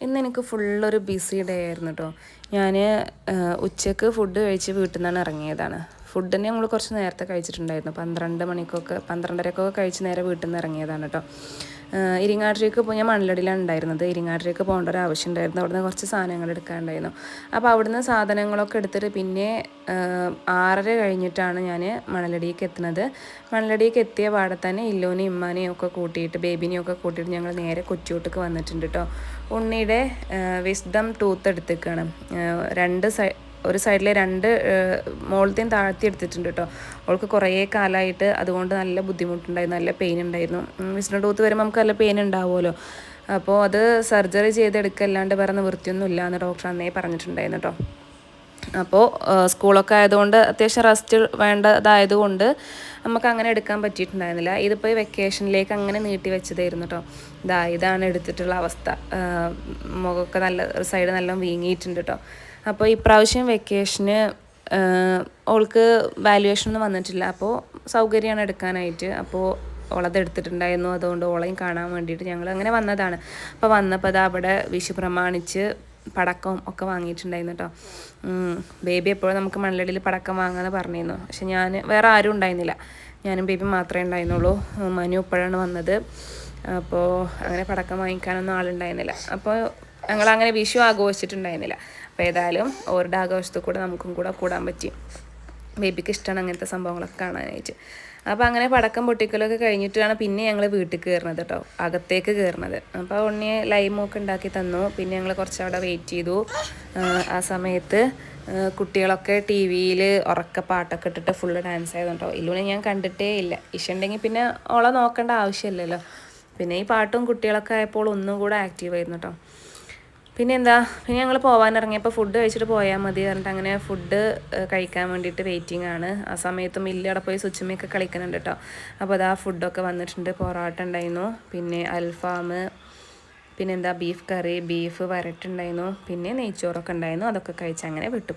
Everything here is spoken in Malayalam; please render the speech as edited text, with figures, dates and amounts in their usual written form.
ഇന്ന് എനിക്ക് ഫുള്ളൊരു ബിസി ഡേ ആയിരുന്നു കേട്ടോ. ഞാൻ ഉച്ചക്ക് ഫുഡ് കഴിച്ച് വീട്ടിൽ നിന്നാണ് ഇറങ്ങിയതാണ്. ഫുഡിന് ഞങ്ങൾ കുറച്ച് നേരത്തെ കഴിച്ചിട്ടുണ്ടായിരുന്നു. 12:30 കഴിച്ച് നേരെ വീട്ടിൽ നിന്ന് ഇറങ്ങിയതാണ് കേട്ടോ. ഇരിങ്ങാട്ടിലേക്ക് ഇപ്പോൾ ഞാൻ മണലടിയിലാണ് ഉണ്ടായിരുന്നത്. ഇരിങ്ങാട്ടിലേക്ക് പോകേണ്ട ഒരു ആവശ്യം ഉണ്ടായിരുന്നു. അവിടുന്ന് കുറച്ച് സാധനങ്ങൾ എടുക്കാനുണ്ടായിരുന്നു. അപ്പോൾ അവിടുന്ന് സാധനങ്ങളൊക്കെ എടുത്തിട്ട് പിന്നെ 6:30 കഴിഞ്ഞിട്ടാണ് ഞാൻ മണലടിക്ക് എത്തുന്നത്. മണലടിക്ക് എത്തിയ പാടെ തന്നെ ഇല്ലോനെയും ഇമ്മാനെയും ഒക്കെ കൂട്ടിയിട്ട് ബേബിനെയും ഒക്കെ കൂട്ടിയിട്ട് ഞങ്ങൾ നേരെ കൊച്ചിയോട്ടേക്ക് വന്നിട്ടുണ്ട് കേട്ടോ. ഉണ്ണിയുടെ വിസ്ഡം ടൂത്ത് എടുത്തേക്കാണ്. ഒരു സൈഡിലെ 2 മുകളിലത്തെയും താഴ്ത്തി എടുത്തിട്ടുണ്ട് കേട്ടോ. അവൾക്ക് കുറേ കാലമായിട്ട് അതുകൊണ്ട് നല്ല ബുദ്ധിമുട്ടുണ്ടായിരുന്നു, നല്ല പെയിൻ ഉണ്ടായിരുന്നു. വിസ്ഡം ടൂത്ത് വരുമ്പോൾ നമുക്ക് നല്ല പെയിൻ ഉണ്ടാവുമല്ലോ. അപ്പോൾ അത് സർജറി ചെയ്തെടുക്കല്ലാണ്ട് വേറെ നിവൃത്തിയൊന്നും ഇല്ല എന്ന് ഡോക്ടർ അന്നേ പറഞ്ഞിട്ടുണ്ടായിരുന്നു കേട്ടോ. അപ്പോൾ സ്കൂളൊക്കെ ആയതുകൊണ്ട് അത്യാവശ്യം റെസ്റ്റ് വേണ്ടതായതുകൊണ്ട് നമുക്ക് അങ്ങനെ എടുക്കാൻ പറ്റിയിട്ടുണ്ടായിരുന്നില്ല. ഇതിപ്പോൾ ഈ വെക്കേഷനിലേക്ക് അങ്ങനെ നീട്ടി വെച്ചതായിരുന്നു കേട്ടോ. ഇതാണ് എടുത്തിട്ടുള്ള അവസ്ഥ. മുഖമൊക്കെ ഒരു സൈഡ് നല്ല വീങ്ങിയിട്ടുണ്ട് കേട്ടോ. അപ്പോൾ ഇപ്രാവശ്യം വെക്കേഷന് അവൾക്ക് വാല്യുവേഷനൊന്നും വന്നിട്ടില്ല. അപ്പോൾ സൗകര്യമാണ് എടുക്കാനായിട്ട്. അപ്പോൾ ഓളത് എടുത്തിട്ടുണ്ടായിരുന്നു. അതുകൊണ്ട് ഓളയും കാണാൻ വേണ്ടിയിട്ട് ഞങ്ങൾ അങ്ങനെ വന്നതാണ്. അപ്പോൾ വന്നപ്പോൾ അത് അവിടെ വിഷു പ്രമാണിച്ച് പടക്കം ഒക്കെ വാങ്ങിയിട്ടുണ്ടായിരുന്നു കേട്ടോ. ബേബി എപ്പോഴും നമുക്ക് മണലടിയിൽ പടക്കം വാങ്ങാമെന്ന് പറഞ്ഞിരുന്നു. പക്ഷെ വേറെ ആരും ഉണ്ടായിരുന്നില്ല. ഞാനും ബേബി മാത്രമേ ഉണ്ടായിരുന്നുള്ളൂ. മനു ഇപ്പോഴാണ് വന്നത്. അപ്പോൾ അങ്ങനെ പടക്കം വാങ്ങിക്കാനൊന്നും ആളുണ്ടായിരുന്നില്ല. അപ്പോൾ ഞങ്ങളങ്ങനെ വിഷു ആഘോഷിച്ചിട്ടുണ്ടായിരുന്നില്ല. അപ്പോൾ ഏതായാലും അവരുടെ ആഘോഷത്തിൽ കൂടെ നമുക്കും കൂടെ കൂടാൻ പറ്റി. ബേബിക്ക് ഇഷ്ടമാണ് അങ്ങനത്തെ സംഭവങ്ങളൊക്കെ കാണാനായിട്ട്. അപ്പോൾ അങ്ങനെ പടക്കം പൊട്ടിക്കലൊക്കെ കഴിഞ്ഞിട്ടാണ് പിന്നെ ഞങ്ങൾ വീട്ടിൽ കയറുന്നത് കേട്ടോ, അകത്തേക്ക് കയറുന്നത്. അപ്പോൾ ഉണ്ണിയെ ലൈമൊക്കെ ഉണ്ടാക്കി തന്നു. പിന്നെ ഞങ്ങൾ കുറച്ച് അവിടെ വെയിറ്റ് ചെയ്തു. ആ സമയത്ത് കുട്ടികളൊക്കെ ടി വിയിൽ ഉറക്ക പാട്ടൊക്കെ ഇട്ടിട്ട് ഫുള്ള് ഡാൻസ് ആയിരുന്നു കേട്ടോ. ഇല്ലൂനെ ഞാൻ കണ്ടിട്ടേ ഇല്ല. ഇഷ ഉണ്ടെങ്കിൽ പിന്നെ ഓളെ നോക്കേണ്ട ആവശ്യമില്ലല്ലോ. പിന്നെ ഈ പാട്ടും കുട്ടികളൊക്കെ ആയപ്പോൾ ഒന്നും കൂടെ ആക്റ്റീവ് ആയിരുന്നു കേട്ടോ. പിന്നെ ഞങ്ങൾ പോകാനിറങ്ങിയപ്പോൾ ഫുഡ് കഴിച്ചിട്ട് പോയാൽ മതി പറഞ്ഞിട്ട് അങ്ങനെ ഫുഡ് കഴിക്കാൻ വേണ്ടിയിട്ട് വെയിറ്റിംഗ് ആണ്. ആ സമയത്ത് മില്ലവിടെ പോയി സ്വിച്ചുമ്മയൊക്കെ കളിക്കുന്നുണ്ട് കേട്ടോ. അപ്പോൾ ഫുഡൊക്കെ വന്നിട്ടുണ്ട്. പൊറോട്ട ഉണ്ടായിരുന്നു, പിന്നെ അൽഫാം, ബീഫ് കറി, ബീഫ് വരട്ടുണ്ടായിരുന്നു, പിന്നെ നെയ്ച്ചോറൊക്കെ ഉണ്ടായിരുന്നു. അതൊക്കെ കഴിച്ച് അങ്ങനെ വിട്ടു.